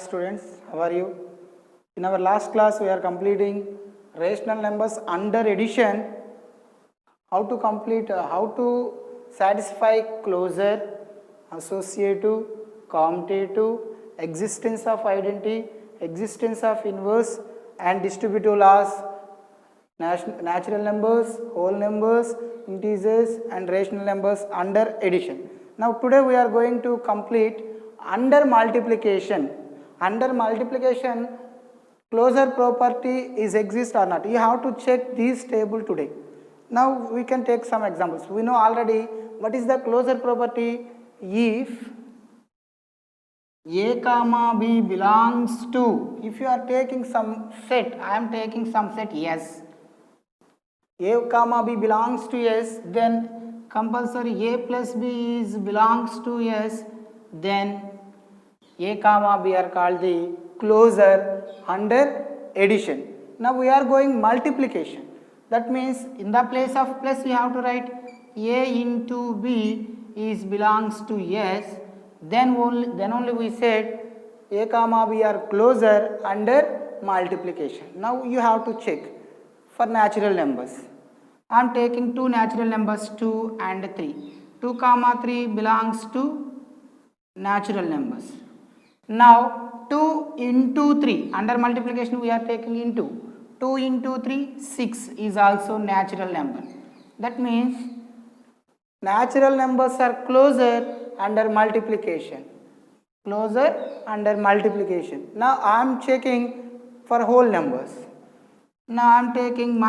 students, how are you? In our last class we are completing rational numbers under addition. How to satisfy closure, associative, commutative, existence of identity, existence of inverse and distributive laws, natural numbers, whole numbers, integers and rational numbers under addition. Now today we are going to complete under multiplication. Under multiplication, closure property is exist or not. You have to check this table today. Now we can take some examples. We know already what is the closure property. If A comma B belongs to, if you are taking some set, I am taking some set S. A comma B belongs to S, then compulsory A plus B belongs to S, then A comma B are called the closure under addition. Now we are going multiplication. That means in the place of plus we have to write A into B is belongs to S. Then only we said A comma B are closure under multiplication. Now you have to check for natural numbers. I am taking two natural numbers 2 and 3. 2 comma 3 belongs to natural numbers. Now 2 into 3, under multiplication we are taking into. 2 into 3, 6 is also natural number. That means natural numbers are closure under multiplication. Closure under multiplication. Now I am checking for whole numbers. Now I am taking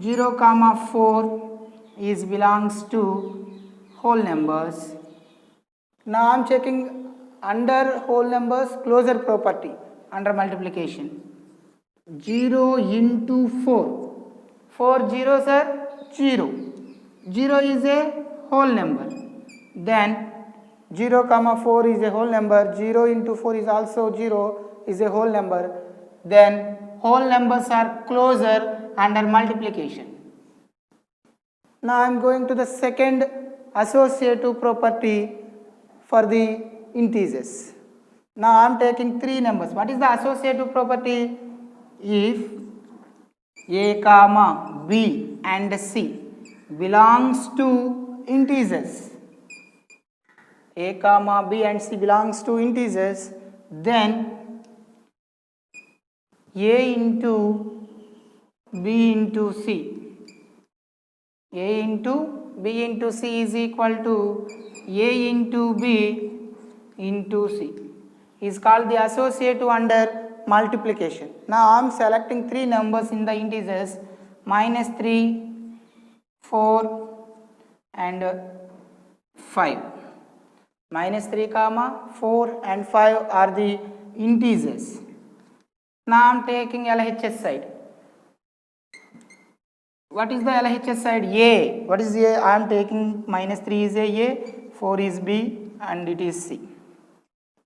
0 comma 4 is belongs to whole numbers. Now I am checking under whole numbers closure property under multiplication. 0 into 4. 4 zeros are 0. 0 is a whole number. Then 0 comma 4 is a whole number. 0 into 4 is also 0 is a whole number. Then whole numbers are closure under multiplication. Now I am going to the second associative property for the integers. Now I am taking three numbers. What is the associative property? If A comma B and C belongs to integers, A comma B and C belongs to integers, then A into B into C, A into B into C is equal to A into B into C is called the associative under multiplication. Now I am selecting three numbers in the integers -3, 4 and 5. -3 comma 4 and 5 are the integers. Now I am taking LHS side. What is the LHS side? A. What is A? I am taking -3 is A, 4 is B and it is C.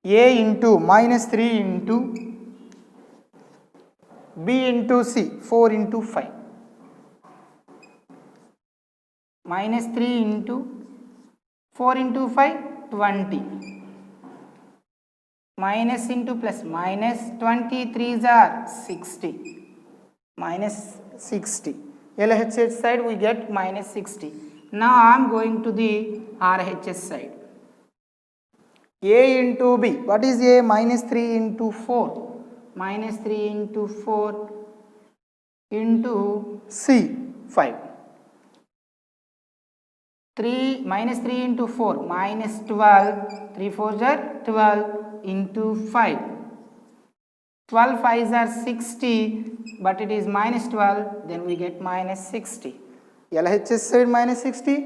A into -3 into B into C, 4 into 5. -3 into 4 into 5, 20. Minus into plus, -23s are 60. -60. LHS side we get -60. Now I am going to the RHS side. A into B. What is A? -3 into 4. -3 into 4 into C, 5. -3 into 4, -12, 3 4s are 12 into 5. 12 5s are 60, but it is -12, then we get -60. LHS side -60,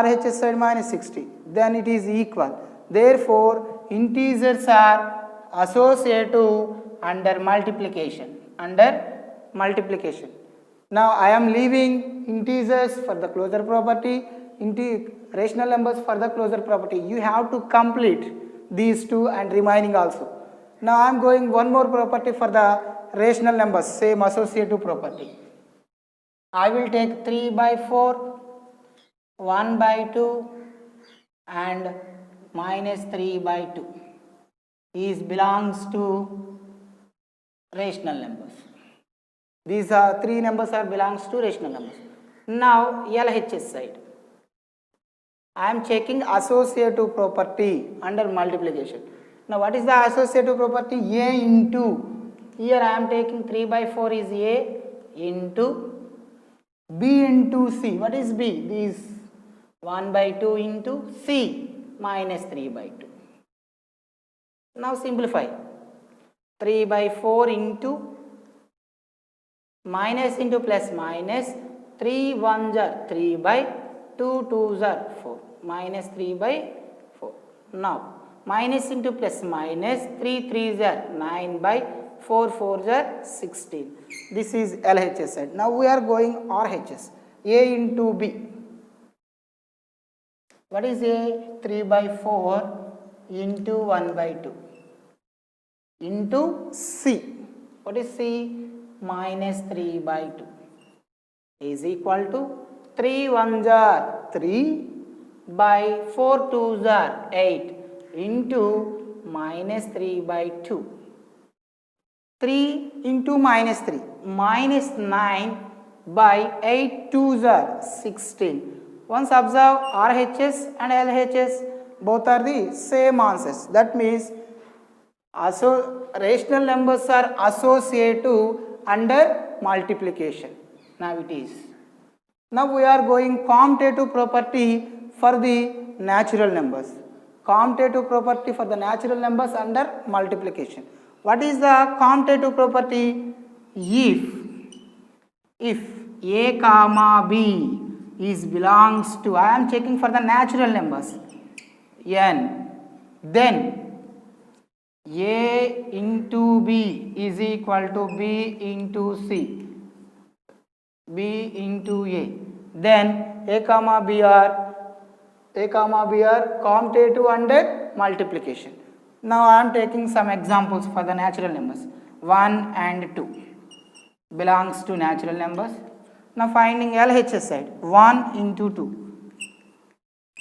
RHS side -60, then it is equal. Therefore, integers are associative under multiplication. Now I am leaving integers for the closure property, rational numbers for the closure property. You have to complete these two and remaining also. Now I am going one more property for the rational numbers, same associative property. I will take 3/4, 1/2 and -3/2. is belongs to rational numbers. These are three numbers are belongs to rational numbers. Now LHS side. I am checking associative property under multiplication. Now what is the associative property? A into, here I am taking 3 by 4 is A into B into C. What is B? This 1 by 2 into C minus 3 by 2. Now simplify. 3 by 4 into minus into plus minus 3 1s are 3 by 2 2s are 4 minus 3 by 4. Now minus into plus minus 3 3s are 9 by 4 4s are 16. This is LHS side. Now we are going RHS. A into B. What is A? 3 by 4 into 1 by 2 into C. What is C? Minus 3 by 2 is equal to 3 1s are 3 by 4 2s are 8 into minus 3 by 2. 3 into minus 3 minus 9 by 8 2s are 16. Once observe RHS and LHS both are the same answers. That means rational numbers are associative under multiplication. Now it is. Now we are going commutative property for the natural numbers. Commutative property for the natural numbers under multiplication. What is the commutative property? If A comma B is belongs to, I am checking for the natural numbers, n, then A into B is equal to B into C, B into A. Then A comma B are commutative under multiplication. Now I am taking some examples for the natural numbers. 1 and 2 belongs to natural numbers. Now finding LHS side. 1 into 2,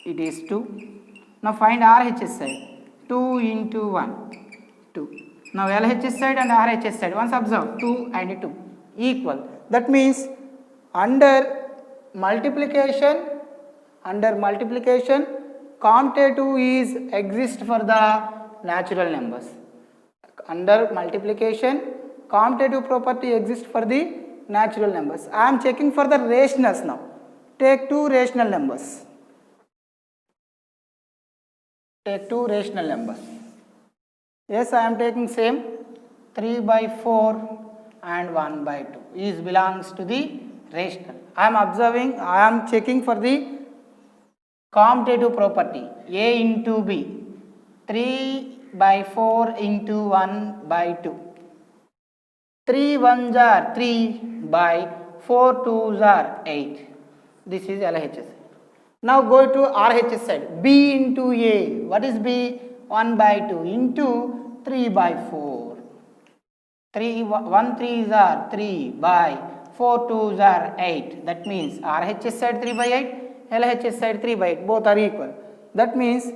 it is 2. Now find RHS side. 2 into 1, 2. Now LHS side and RHS side, once observe 2 and 2 equal. That means under multiplication commutative is exist for the natural numbers. Under multiplication commutative property exists for the natural numbers. I am checking for the rationals now. Take two rational numbers. Yes, I am taking same 3 by 4 and 1 by 2 is belongs to the rational. I am checking for the commutative property. A into B, 3 by 4 into 1 by 2. 3 1s are 3 by 4 2s are 8. This is LHS. Now go to RHS side. B into A. What is B? 1 by 2 into 3 by 4. 1 3s are 3 by 4 2s are 8. That means RHS side 3 by 8, LHS side 3 by 8. Both are equal. That means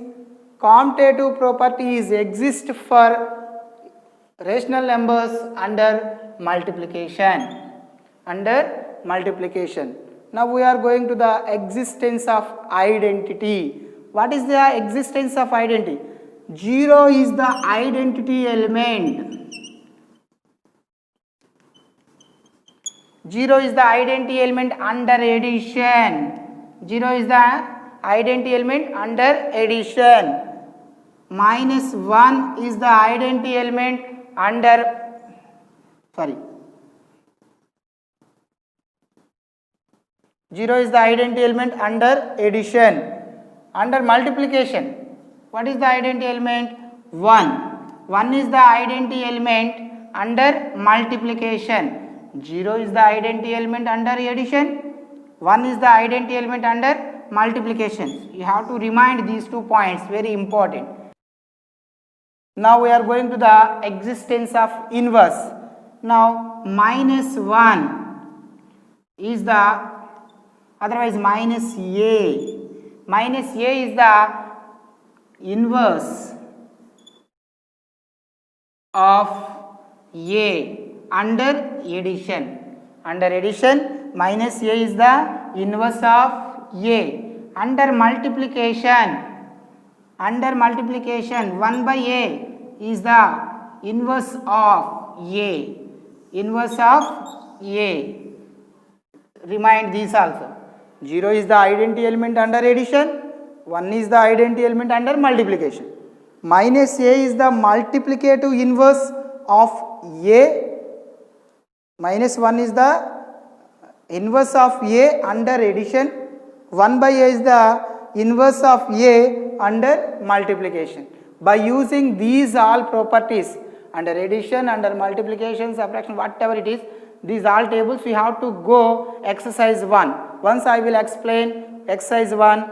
commutative properties exist for rational numbers under multiplication. Now we are going to the existence of identity. What is the existence of identity? 0 is the identity element. 0 is the identity element under addition. 0 is the identity element under addition. Minus 1 is the identity element under, 0 is the identity element under addition. Under multiplication, what is the identity element? 1. 1 is the identity element under multiplication. 0 is the identity element under addition. 1 is the identity element under multiplication. You have to remind these 2 points, very important. Now we are going to the existence of inverse. Now minus 1 is the, otherwise minus A. Minus A is the inverse of A under addition. Under addition, minus A is the inverse of A. Under multiplication, 1 by A is the inverse of A. Inverse of A. Remind these also. 0 is the identity element under addition, 1 is the identity element under multiplication. Minus A is the multiplicative inverse of A. Minus 1 is the inverse of A under addition. 1 by A is the inverse of A under multiplication. By using these all properties under addition, under multiplication, subtraction, whatever it is, these all tables we have to go exercise 1. Once I will explain exercise 1.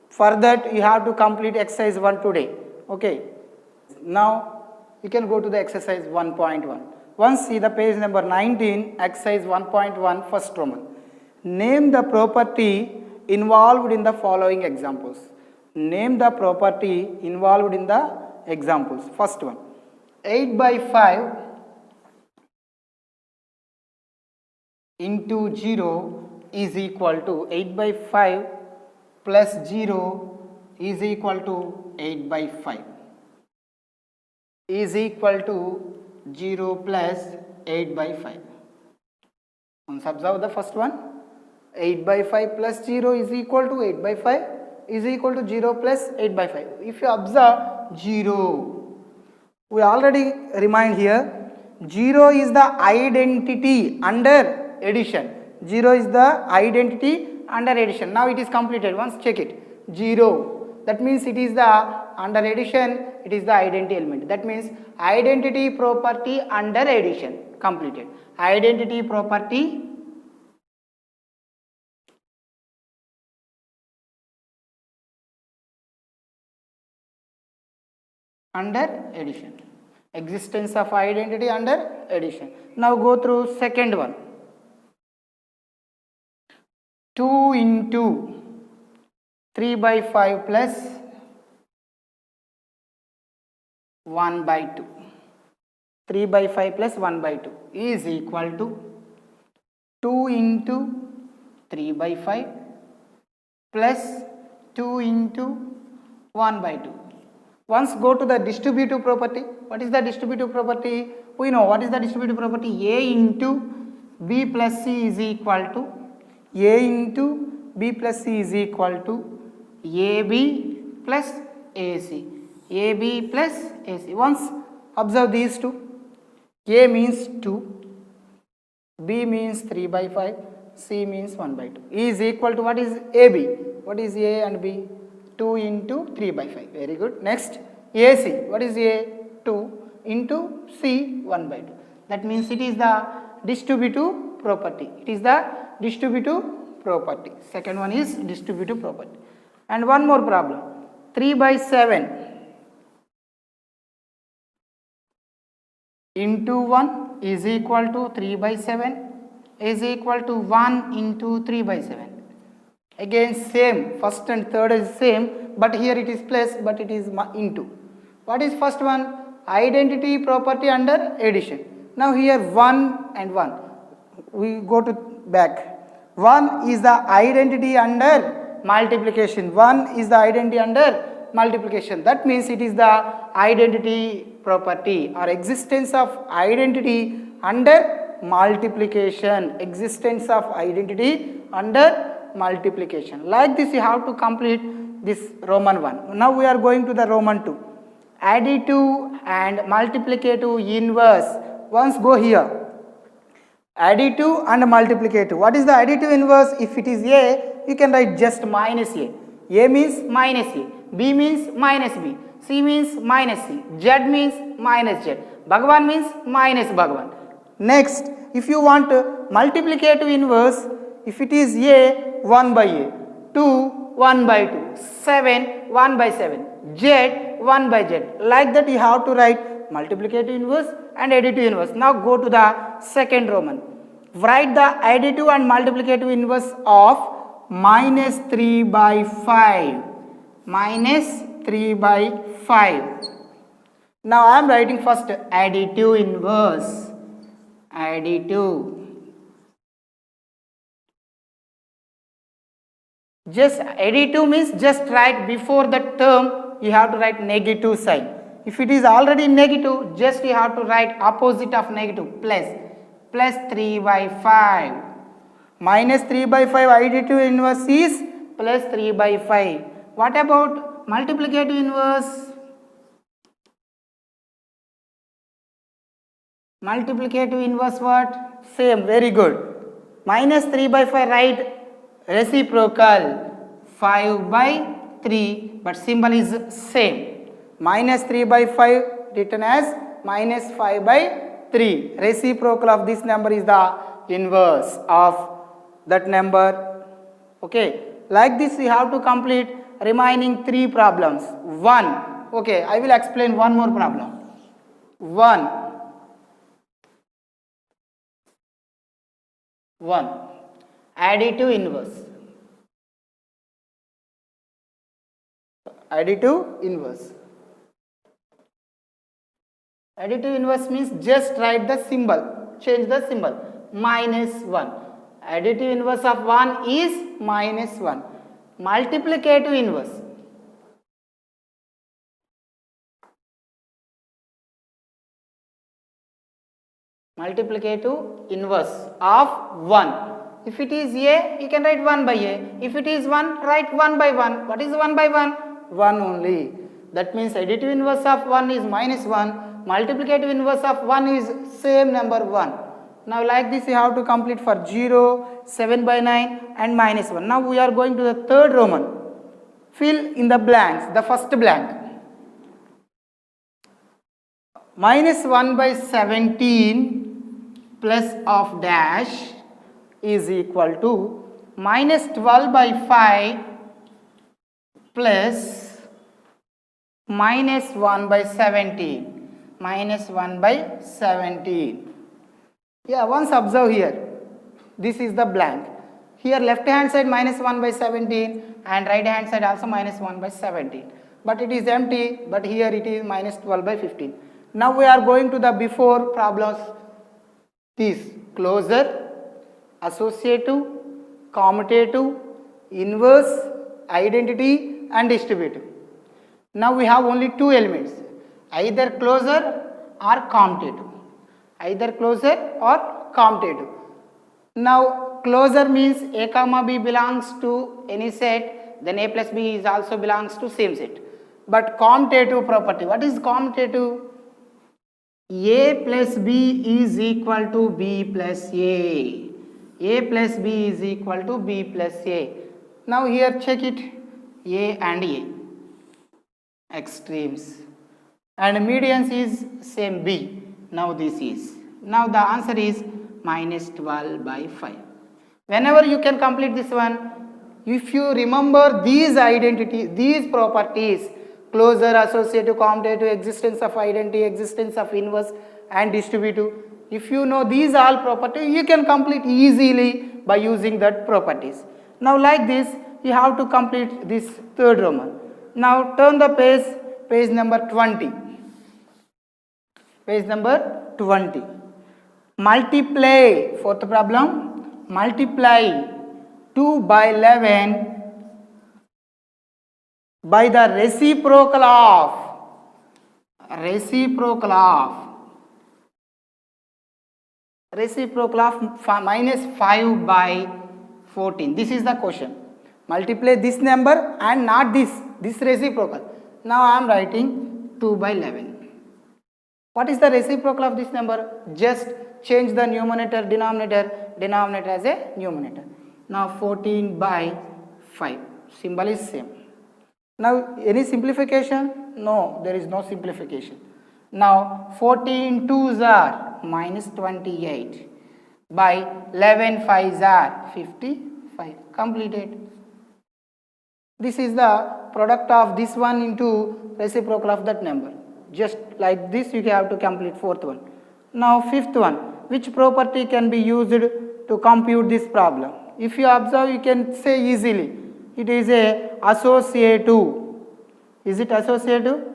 For that you have to complete exercise 1 today. Okay. Now you can go to the exercise 1.1. Once see the page number 19, exercise 1.1, first Roman. Name the property involved in the following examples. Name the property involved in the examples. First one, 8 by 5 into 0 is equal to 8 by 5 plus 0 is equal to 8 by 5 is equal to 0 plus 8 by 5. Once observe the first one, 8 by 5 plus 0 is equal to 8 by 5 is equal to 0 plus 8 by 5. If you observe 0, we already remind here, 0 is the identity under addition. 0 is the identity under addition. Now it is completed. Once check it. 0. That means it is the under addition, it is the identity element. That means identity property under addition. Completed. Identity property under addition. Existence of identity under addition. Now go through second one. 2 into 3 by 5 plus 1 by 2. 3 by 5 plus 1 by 2 is equal to 2 into 3 by 5 plus 2 into 1 by 2. Once go to the distributive property. What is the distributive property? We know what is the distributive property. A into B plus C is equal to A into B plus C is equal to AB plus AC. AB plus AC. Once observe these two. A means 2, B means 3 by 5, C means 1 by 2. Is equal to what is AB? What is A and B? 2 into 3 by 5. Very good. Next, AC. What is A? 2 into C, 1 by 2. That means it is the distributive property. It is the distributive property. Second one is distributive property. And one more problem. 3 by 7 into 1 is equal to 3 by 7 is equal to 1 into 3 by 7. Again same, first and third is same, but here it is plus, but it is into. What is first one? Identity property under addition. Now here 1 and 1. We go to back. 1 is the identity under multiplication. 1 is the identity under multiplication. That means it is the identity property or existence of identity under multiplication. Existence of identity under multiplication. Like this you have to complete this Roman 1. Now we are going to the Roman 2. Additive and multiplicative inverse. Once go here. Additive and multiplicative. What is the additive inverse? If it is A, you can write just minus A. A means minus A. B means minus B. C means minus C. Z means minus Z. Bhagavan means minus Bhagavan. Next, if you want multiplicative inverse, if it is A, 1 by A. 2, 1 by 2. 7, 1 by 7. Z, 1 by Z. Like that you have to write multiplicative inverse and additive inverse. Now go to the second Roman. Write the additive and multiplicative inverse of minus 3 by 5. Minus 3 by 5. Now I am writing first additive inverse. Additive. Just additive means just write before the term you have to write negative sign. If it is already negative, just you have to write opposite of negative, plus. Plus 3 by 5. Minus 3 by 5 additive inverse is plus 3 by 5. What about multiplicative inverse? Multiplicative inverse what? Same, very good. Minus 3 by 5 write reciprocal. 5 by 3, but symbol is same. Minus 3 by 5 written as minus 5 by 3. Reciprocal of this number is the inverse of that number. Okay, like this we have to complete remaining 3 problems. 1. Okay, I will explain one more problem. 1. Additive inverse. Additive inverse. Additive inverse means just write the symbol, change the symbol. Minus 1. Additive inverse of 1 is minus 1. Multiplicative inverse. Multiplicative inverse of 1. If it is a, you can write 1 by a. If it is 1, write 1 by 1. What is 1 by 1? 1 only. That means additive inverse of 1 is minus 1. Multiplicative inverse of 1 is same number 1. Now like this you have to complete for 0, 7 by 9 and minus 1. Now we are going to the third Roman. Fill in the blanks, the first blank. Minus 1 by 17 plus of dash is equal to minus 12 by 5 plus minus 1 by 17. Minus 1 by 17. Yeah, once observe here. This is the blank. Here left hand side minus 1 by 17 and right hand side also minus 1 by 17. But it is empty, but here it is minus 12 by 15. Now we are going to the before problems. These closure, associative, commutative, inverse, identity and distributive. Now we have only 2 elements, either closure or commutative. Either closure or commutative. Now closure means a comma b belongs to any set, then a plus b is also belongs to same set. But commutative property, what is commutative? A plus b is equal to b plus a. A plus b is equal to b plus a. Now here check it, a and a. Extremes. And medians is same b. Now this is. Now the answer is minus 12 by 5. Whenever you can complete this one, if you remember these identities, these properties, closure, associative, commutative, existence of identity, existence of inverse and distributive, if you know these all properties, you can complete easily by using that properties. Now like this, you have to complete this third Roman. Now turn the page, page number 20. Page number 20. Multiply, fourth problem, multiply 2 by 11 by the reciprocal of minus 5 by 14. This is the question. Multiply this number and not this reciprocal. Now I am writing 2 by 11. What is the reciprocal of this number? Just change the numerator, denominator as a numerator. Now 14 by 5. Symbol is same. Now any simplification? No, there is no simplification. Now 14 2s are minus 28 by 11 5s are 55. Completed. This is the product of this one into reciprocal of that number. Just like this you have to complete fourth one. Now fifth one, which property can be used to compute this problem? If you observe, you can say easily, it is a associative. Is it associative?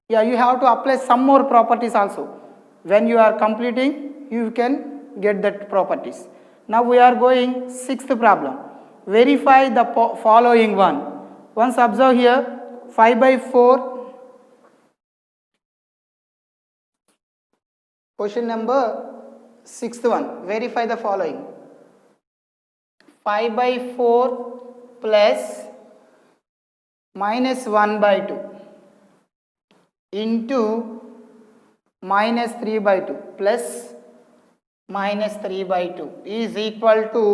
Yeah, you have to apply some more properties also. When you are completing, you can get that properties. Now we are going sixth problem. Verify the following one. Once observe here, 5 by 4. Question number sixth one. Verify the following. 5 by 4 plus minus 1 by 2 into minus 3 by 2 plus minus 3 by 2 is equal to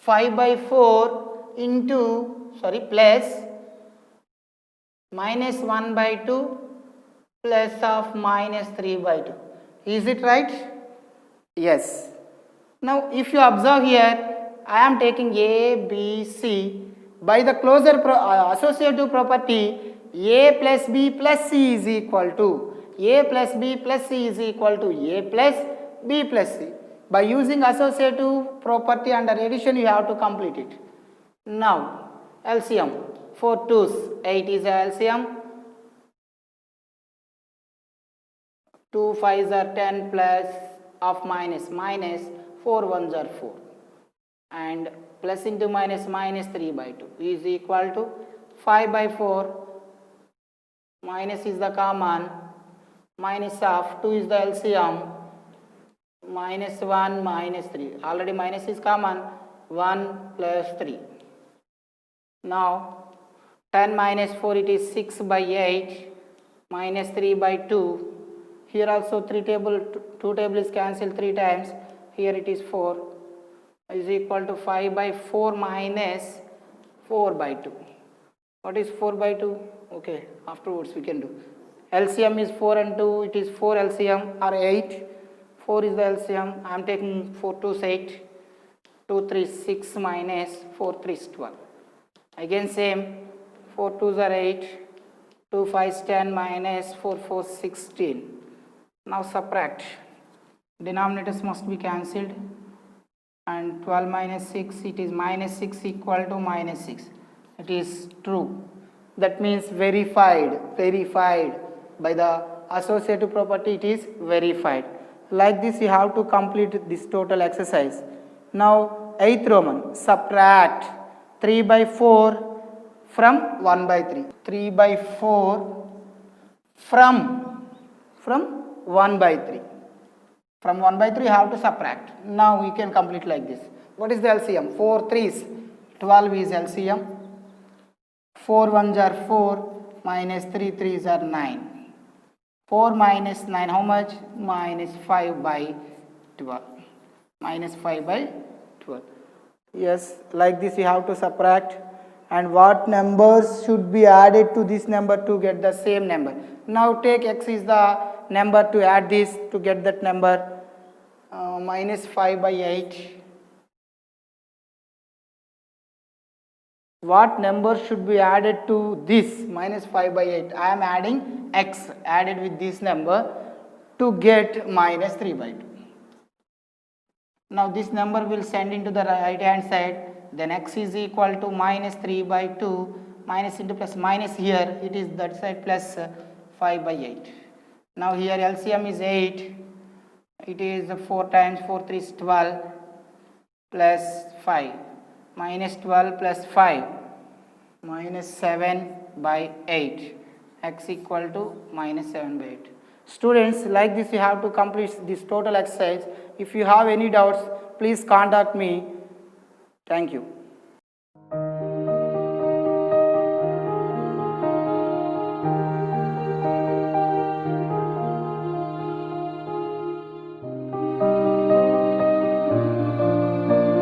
5 by 4 into plus minus 1 by 2 plus of minus 3 by 2. Is it right? Yes. Now if you observe here, I am taking A, B, C. By the closure associative property, A plus B plus C is equal to A plus B plus C is equal to A plus B plus C. By using associative property under addition, you have to complete it. Now LCM, 4 2s, 8 is a LCM. 2 5s are 10 plus of minus 4 1s are 4, and plus into minus 3 by 2 is equal to 5 by 4, minus is the common, minus of 2 is the LCM, minus 1 minus 3, already minus is common, 1 plus 3. Now 10 minus 4, it is 6 by 8, minus 3 by 2. Here also 2 table is cancelled 3 times. Here it is 4 is equal to 5 by 4 minus 4 by 2. What is 4 by 2? Okay, afterwards we can do. LCM is 4 and 2. It is 4 LCM or 8. 4 is the LCM. I am taking 4 2s 8. 2 3 6 minus 4 3 is 12. Again same. 4 2s are 8. 2 5s 10 minus 4 4 16. Now subtract. Denominators must be cancelled, and 12 minus 6, it is minus 6 equal to minus 6. It is true. That means verified by the associative property, it is verified. Like this you have to complete this total exercise. Now 8th Roman, subtract 3 by 4 from 1 by 3. 3 by 4 from 1 by 3. From 1 by 3 you have to subtract. Now you can complete like this. What is the LCM? 4 3s, 12 is LCM. 4 1s are 4, minus 3 3s are 9. 4 minus 9, how much? Minus 5 by 12. Minus 5 by 12. Yes, like this you have to subtract. And what numbers should be added to this number to get the same number? Now take x is the number to add this to get that number. Minus 5 by 8. What number should be added to this minus 5 by 8? I am adding x added with this number to get minus 3 by 2. Now this number will send into the right hand side. Then x is equal to minus 3 by 2, minus into plus, minus here it is that side plus 5 by 8. Now here LCM is 8, it is 4 times 4 3 is 12 plus 5, minus 12 plus 5, minus 7 by 8, x equal to minus 7 by 8. Students, like this you have to complete this total exercise. If you have any doubts, please contact me. Thank you.